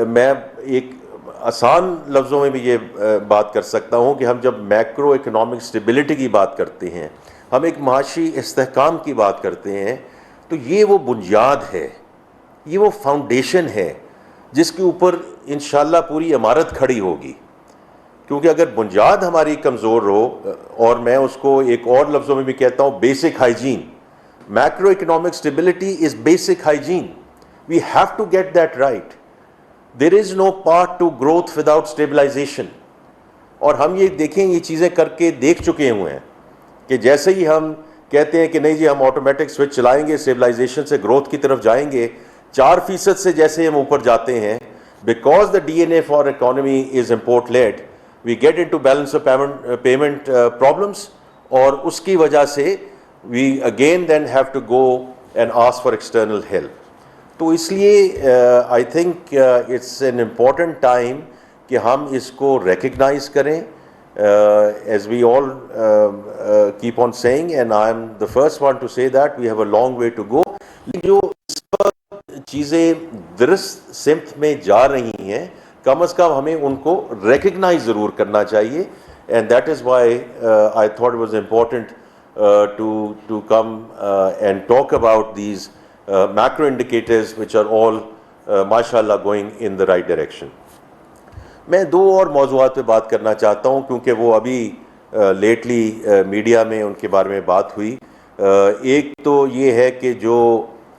میں ایک آسان لفظوں میں بھی یہ بات کر سکتا ہوں کہ ہم جب میکرو اکنامک اسٹیبلٹی کی بات کرتے ہیں، ہم ایک معاشی استحکام کی بات کرتے ہیں، تو یہ وہ بنیاد ہے، یہ وہ فاؤنڈیشن ہے جس کے اوپر انشاءاللہ پوری عمارت کھڑی ہوگی. کیونکہ اگر بنیاد ہماری کمزور ہو، اور میں اس کو ایک اور لفظوں میں بھی کہتا ہوں basic hygiene, macro economic stability is basic hygiene. We have to get that right. There is no part to growth without stabilisation. اور ہم یہ دیکھیں، یہ چیزیں کر کے دیکھ چکے ہوئے ہیں کہ جیسے ہی ہم کہتے ہیں کہ نہیں جی ہم آٹومیٹک سوئچ چلائیں گے، اسٹیبلائزیشن سے گروتھ کی طرف جائیں گے، 4% سے جیسے ہم اوپر جاتے ہیں، because the D N A for economy is import led, we get into balance of payment problems, اور اس کی وجہ سے we again then have to go and ask for external help. تو اس لیے I think it's an important time کہ ہم اس کو ریکگنائز کریں. As we all keep on seeing and I am the first one to say that we have a long way to go. جو اس وقت چیزیں درست سمت میں جا رہی ہیں، کم از کم ہمیں ان کو ریکگنائز ضرور کرنا چاہیے. And that is why I thought it was important to come and talk about these macro indicators which are all mashallah going in the right direction. میں دو اور موضوعات پہ بات کرنا چاہتا ہوں کیونکہ وہ ابھی لیٹلی میڈیا میں ان کے بارے میں بات ہوئی. ایک تو یہ ہے کہ جو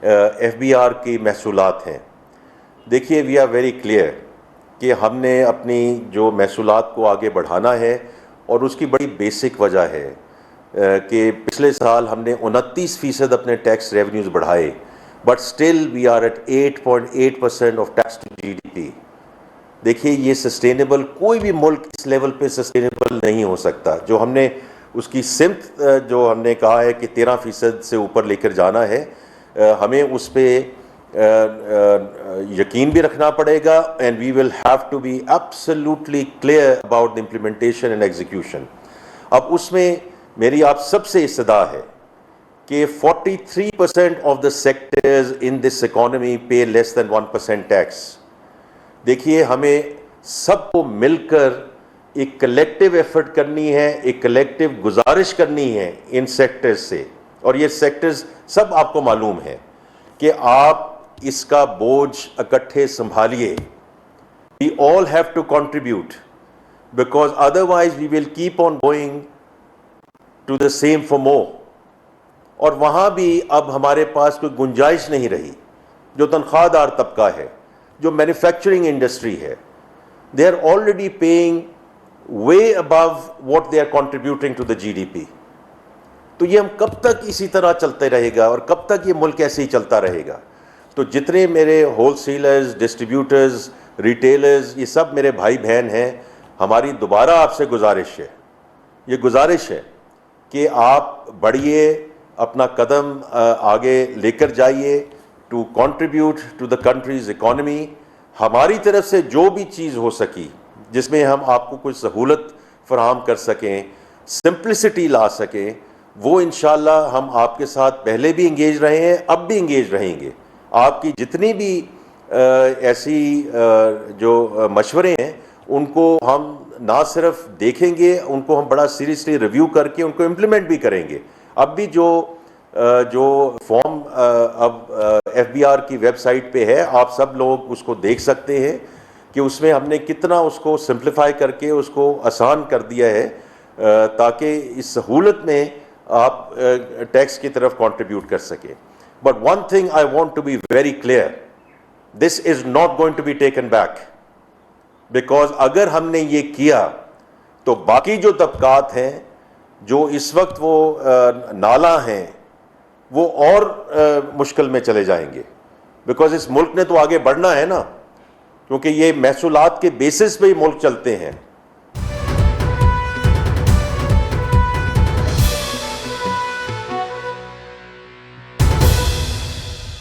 ایف بی آر کی محصولات ہیں، دیکھیے وی آر ویری کلیئر کہ ہم نے اپنی جو محصولات کو آگے بڑھانا ہے، اور اس کی بڑی بیسک وجہ ہے کہ پچھلے سال ہم نے 29% اپنے ٹیکس ریونیوز بڑھائے، but still we are at 8.8% of tax to G D P. دیکھیے یہ سسٹینیبل، کوئی بھی ملک اس لیول پہ سسٹینیبل نہیں ہو سکتا. جو ہم نے اس کی سمت جو ہم نے کہا ہے کہ 13% سے اوپر لے کر جانا ہے، ہمیں اس پہ یقین بھی رکھنا پڑے گا، and we will have to be absolutely clear about the implementation and execution. اب اس میں میری آپ سب سے استدعا ہے کہ 43% of the sectors in this economy pay less than 1% tax. دیکھیے ہمیں سب کو مل کر ایک کلیکٹیو ایفرٹ کرنی ہے، ایک کلیکٹیو گزارش کرنی ہے ان سیکٹرز سے. اور یہ سیکٹرز سب آپ کو معلوم ہے کہ آپ اس کا بوجھ اکٹھے سنبھالیے. We all have to contribute because otherwise we will keep on going to the same for more. اور وہاں بھی اب ہمارے پاس کوئی گنجائش نہیں رہی. جو تنخواہ دار طبقہ ہے، جو مینوفیکچرنگ انڈسٹری ہے، they are already paying way above what they are contributing to the GDP. تو یہ ہم کب تک اسی طرح چلتے رہے گا، اور کب تک یہ ملک ایسے ہی چلتا رہے گا؟ تو جتنے میرے ہول سیلرز، ڈسٹریبیوٹرز، ریٹیلرز، یہ سب میرے بھائی بہن ہیں. ہماری دوبارہ آپ سے گزارش ہے، یہ گزارش ہے کہ آپ بڑھیے، اپنا قدم آگے لے کر جائیے to contribute to the country's economy. ہماری طرف سے جو بھی چیز ہو سکی جس میں ہم آپ کو کوئی سہولت فراہم کر سکیں، سمپلسٹی لا سکیں، وہ انشاءاللہ ہم آپ کے ساتھ پہلے بھی انگیج رہے ہیں، اب بھی انگیج رہیں گے. آپ کی جتنی بھی ایسی جو مشورے ہیں ان کو ہم نہ صرف دیکھیں گے، ان کو ہم بڑا سیریسلی ریویو کر کے ان کو امپلیمنٹ بھی کریں گے. اب بھی جو فارم اب ایف بی آر کی ویب سائٹ پہ ہے، آپ سب لوگ اس کو دیکھ سکتے ہیں کہ اس میں ہم نے کتنا اس کو سمپلیفائی کر کے اس کو آسان کر دیا ہے تاکہ اس سہولت میں آپ ٹیکس کی طرف کنٹریبیوٹ کر سکیں. But one thing I want to be very clear, this is not going to be taken back, because اگر ہم نے یہ کیا تو باقی جو طبقات ہیں جو اس وقت وہ نالاں ہیں وہ اور مشکل میں چلے جائیں گے. بیکاز اس ملک نے تو آگے بڑھنا ہے نا، کیونکہ یہ محصولات کے بیسس پہ ہی ملک چلتے ہیں.